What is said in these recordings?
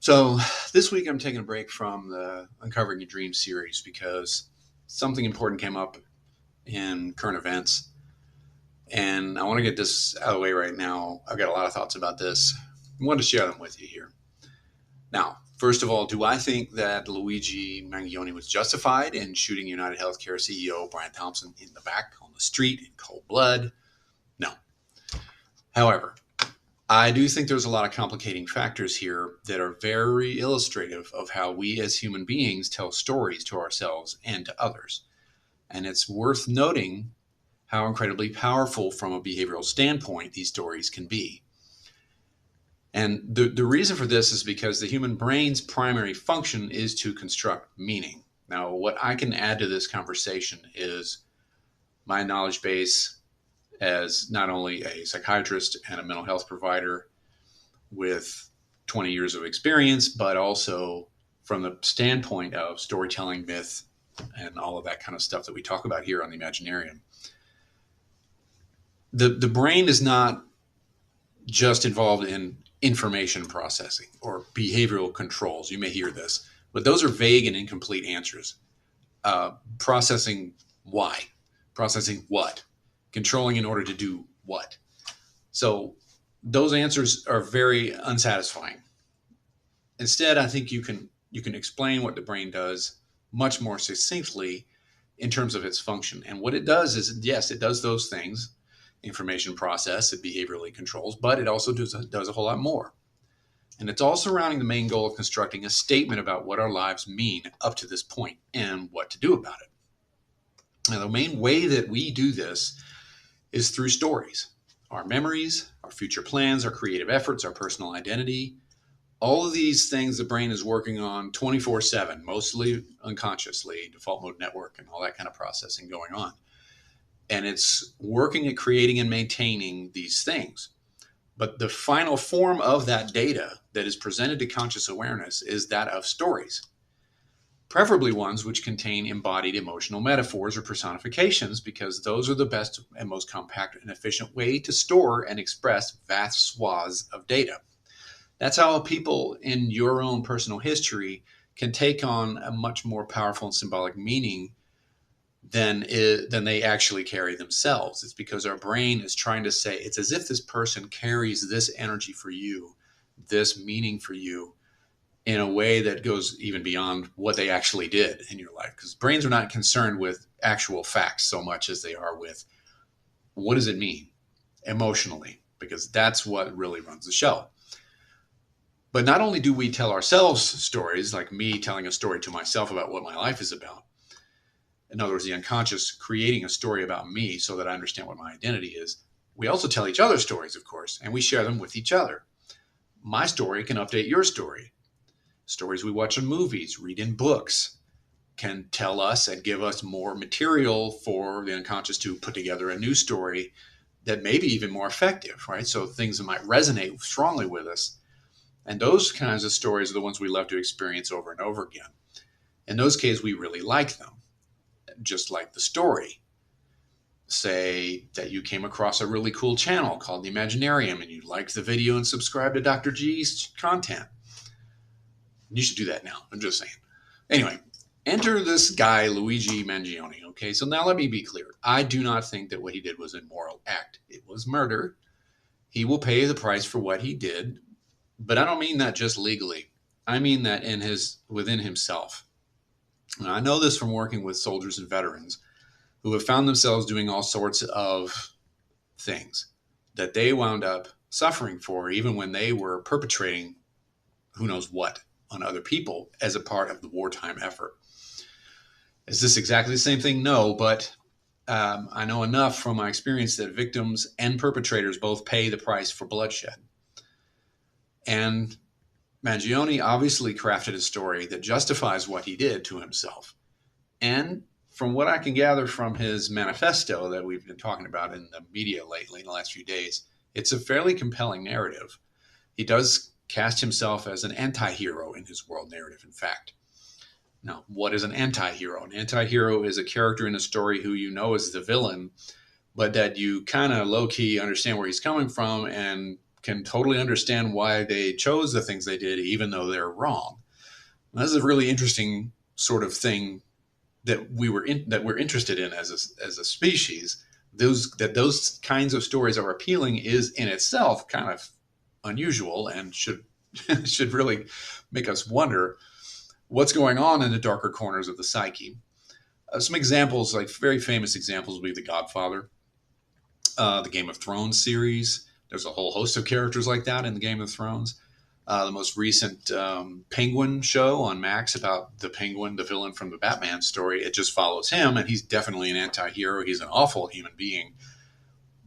So this week I'm taking a break from the Uncovering Your Dreams series because something important came up in current events. And I want to get this out of the way right now. I've got a lot of thoughts about this. I want to share them with you here. Now, first of all, do I think that Luigi Mangione was justified in shooting United Healthcare CEO Brian Thompson in the back on the street in cold blood? No. However, I do think there's a lot of complicating factors here that are very illustrative of how we as human beings tell stories to ourselves and to others. And it's worth noting how incredibly powerful from a behavioral standpoint these stories can be. And the reason for this is because the human brain's primary function is to construct meaning. Now, what I can add to this conversation is my knowledge base as not only a psychiatrist and a mental health provider with 20 years of experience, but also from the standpoint of storytelling, myth, and all of that kind of stuff that we talk about here on the Imaginarium. The brain is not just involved in information processing or behavioral controls. You may hear this, but those are vague and incomplete answers. Processing why? Processing what? Controlling in order to do what? So those answers are very unsatisfying. Instead, I think you can explain what the brain does much more succinctly in terms of its function. And what it does is, yes, it does those things, information process, it behaviorally controls, but it also does a whole lot more. And it's all surrounding the main goal of constructing a statement about what our lives mean up to this point and what to do about it. Now, the main way that we do this is through stories. Our memories, our future plans, our creative efforts, our personal identity, all of these things the brain is working on 24/7, mostly unconsciously, default mode network and all that kind of processing going on. And it's working at creating and maintaining these things. But the final form of that data that is presented to conscious awareness is that of stories. Preferably ones which contain embodied emotional metaphors or personifications, because those are the best and most compact and efficient way to store and express vast swaths of data. That's how people in your own personal history can take on a much more powerful and symbolic meaning than they actually carry themselves. It's because our brain is trying to say, it's as if this person carries this energy for you, this meaning for you, in a way that goes even beyond what they actually did in your life. Because brains are not concerned with actual facts so much as they are with what does it mean emotionally, because that's what really runs the show. But not only do we tell ourselves stories, like me telling a story to myself about what my life is about, in other words, the unconscious creating a story about me so that I understand what my identity is, we also tell each other stories, of course, and we share them with each other. My story can update your story. Stories we watch in movies, read in books, can tell us and give us more material for the unconscious to put together a new story that may be even more effective, right? So things that might resonate strongly with us. And those kinds of stories are the ones we love to experience over and over again. In those cases, we really like them, just like the story. Say that you came across a really cool channel called the Imaginarium and you liked the video and subscribed to Dr. G's content. You should do that now. I'm just saying. Anyway, enter this guy, Luigi Mangione. Okay, so now let me be clear. I do not think that what he did was an immoral act. It was murder. He will pay the price for what he did, but I don't mean that just legally. I mean that within himself. And I know this from working with soldiers and veterans who have found themselves doing all sorts of things that they wound up suffering for, even when they were perpetrating who knows what on other people as a part of the wartime effort. Is this exactly the same thing? No, but I know enough from my experience that victims and perpetrators both pay the price for bloodshed. And Mangione obviously crafted a story that justifies what he did to himself. And from what I can gather from his manifesto that we've been talking about in the media lately, in the last few days, it's a fairly compelling narrative. He does cast himself as an anti-hero in his world narrative, in fact. Now, what is an anti-hero? An anti-hero is a character in a story who you know is the villain, but that you kind of low-key understand where he's coming from and can totally understand why they chose the things they did, even though they're wrong. And this is a really interesting sort of thing that we're interested in as a species. Those kinds of stories are appealing is in itself kind of unusual and should should really make us wonder what's going on in the darker corners of the psyche. Some examples, like very famous examples, would be The Godfather, the Game of Thrones series. There's a whole host of characters like that in the Game of Thrones. The most recent Penguin show on Max about the Penguin, the villain from the Batman story, it just follows him, and he's definitely an anti-hero. He's an awful human being.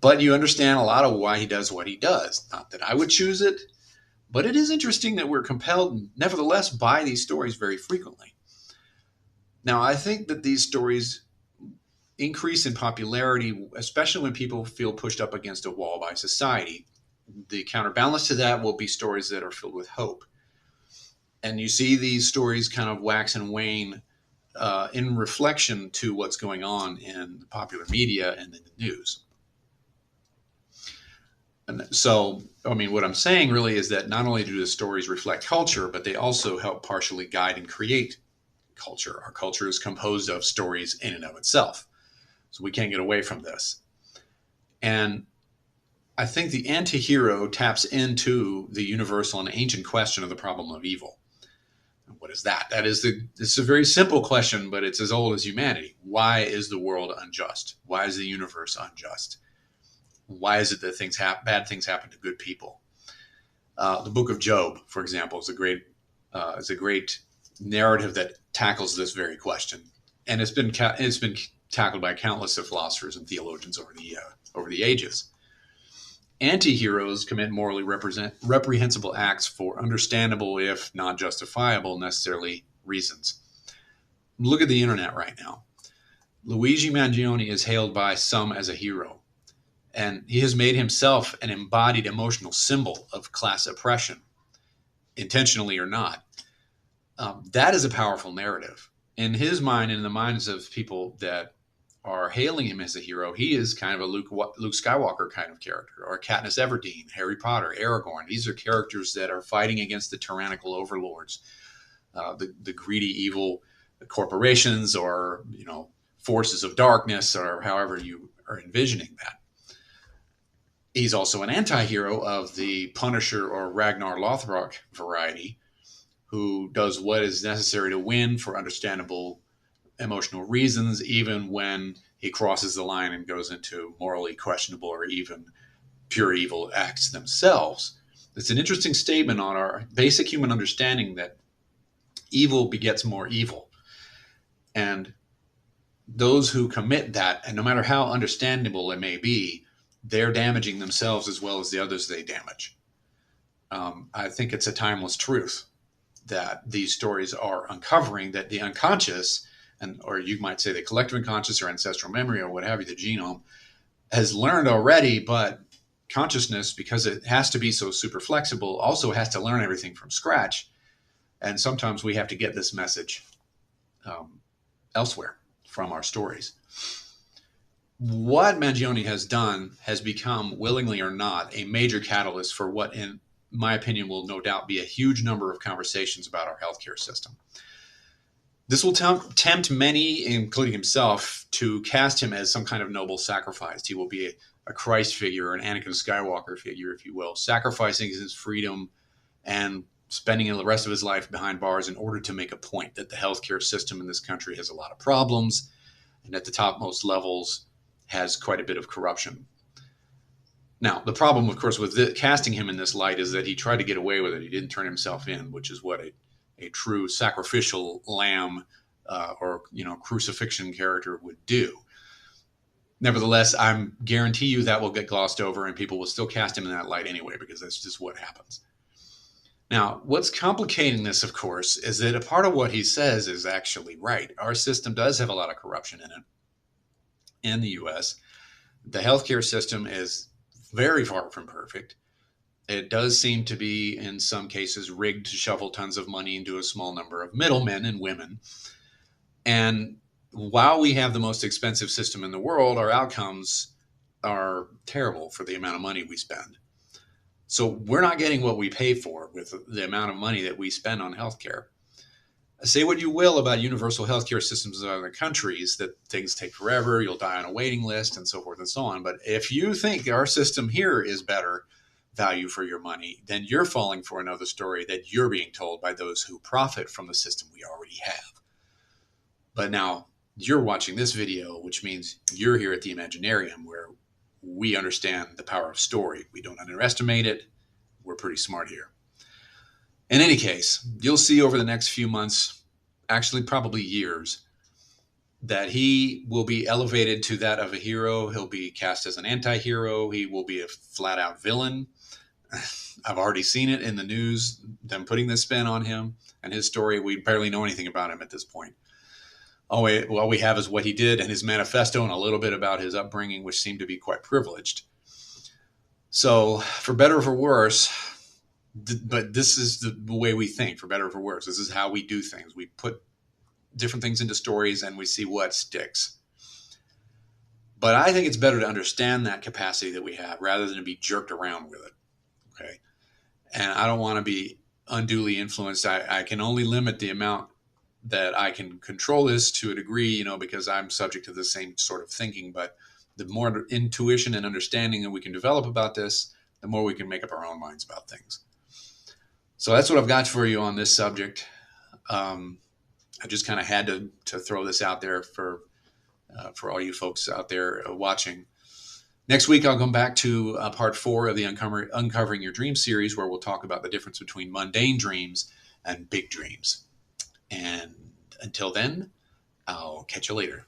But you understand a lot of why he does what he does. Not that I would choose it, but it is interesting that we're compelled, nevertheless, by these stories very frequently. Now, I think that these stories increase in popularity, especially when people feel pushed up against a wall by society. The counterbalance to that will be stories that are filled with hope. And you see these stories kind of wax and wane in reflection to what's going on in the popular media and in the news. And so, I mean, what I'm saying really is that not only do the stories reflect culture, but they also help partially guide and create culture. Our culture is composed of stories in and of itself. So we can't get away from this. And I think the anti-hero taps into the universal and ancient question of the problem of evil. What is that? It's a very simple question, but it's as old as humanity. Why is the world unjust? Why is the universe unjust? Why is it that bad things happen to good people? The Book of Job, for example, is a great narrative that tackles this very question, and it's been tackled by countless of philosophers and theologians over the ages. Anti-heroes commit morally reprehensible acts for understandable, if not justifiable, necessarily reasons. Look at the internet right now. Luigi Mangione is hailed by some as a hero, and he has made himself an embodied emotional symbol of class oppression, intentionally or not. That is a powerful narrative. In his mind and in the minds of people that are hailing him as a hero, he is kind of a Luke Skywalker kind of character, or Katniss Everdeen, Harry Potter, Aragorn. These are characters that are fighting against the tyrannical overlords, the greedy, evil corporations, or forces of darkness, or however you are envisioning that. He's also an anti-hero of the Punisher or Ragnar Lothbrok variety, who does what is necessary to win for understandable emotional reasons, even when he crosses the line and goes into morally questionable or even pure evil acts themselves. It's an interesting statement on our basic human understanding that evil begets more evil. And those who commit that, and no matter how understandable it may be, they're damaging themselves as well as the others they damage. I think it's a timeless truth that these stories are uncovering, that the unconscious, or you might say the collective unconscious or ancestral memory or what have you, the genome, has learned already, but consciousness, because it has to be so super flexible, also has to learn everything from scratch. And sometimes we have to get this message elsewhere from our stories. What Mangione has done has become, willingly or not, a major catalyst for what, in my opinion, will no doubt be a huge number of conversations about our healthcare system. This will tempt many, including himself, to cast him as some kind of noble sacrifice. He will be a Christ figure, an Anakin Skywalker figure, if you will, sacrificing his freedom and spending the rest of his life behind bars in order to make a point that the healthcare system in this country has a lot of problems, and at the topmost levels has quite a bit of corruption. Now, the problem, of course, with casting him in this light is that he tried to get away with it. He didn't turn himself in, which is what a true sacrificial lamb or crucifixion character would do. Nevertheless, I guarantee you that will get glossed over and people will still cast him in that light anyway, because that's just what happens. Now, what's complicating this, of course, is that a part of what he says is actually right. Our system does have a lot of corruption in it. In the U.S., the healthcare system is very far from perfect. It does seem to be, in some cases, rigged to shovel tons of money into a small number of middlemen and women. And while we have the most expensive system in the world, our outcomes are terrible for the amount of money we spend. So we're not getting what we pay for with the amount of money that we spend on healthcare. Say what you will about universal healthcare systems in other countries, that things take forever, you'll die on a waiting list, and so forth and so on. But if you think our system here is better value for your money, then you're falling for another story that you're being told by those who profit from the system we already have. But now you're watching this video, which means you're here at the Imaginarium, where we understand the power of story. We don't underestimate it. We're pretty smart here. In any case, you'll see over the next few months, actually probably years, that he will be elevated to that of a hero. He'll be cast as an anti-hero. He will be a flat-out villain. I've already seen it in the news, them putting this spin on him and his story. We barely know anything about him at this point. All we have is what he did and his manifesto and a little bit about his upbringing, which seemed to be quite privileged. So, for better or for worse, but this is the way we think, for better or for worse. This is how we do things. We put different things into stories and we see what sticks. But I think it's better to understand that capacity that we have rather than to be jerked around with it. Okay. And I don't want to be unduly influenced. I can only limit the amount that I can control this to a degree, because I'm subject to the same sort of thinking. But the more intuition and understanding that we can develop about this, the more we can make up our own minds about things. So that's what I've got for you on this subject. I just kind of had to throw this out there for all you folks out there watching. Next week, I'll come back to part 4 of the Uncovering Your Dreams series, where we'll talk about the difference between mundane dreams and big dreams. And until then, I'll catch you later.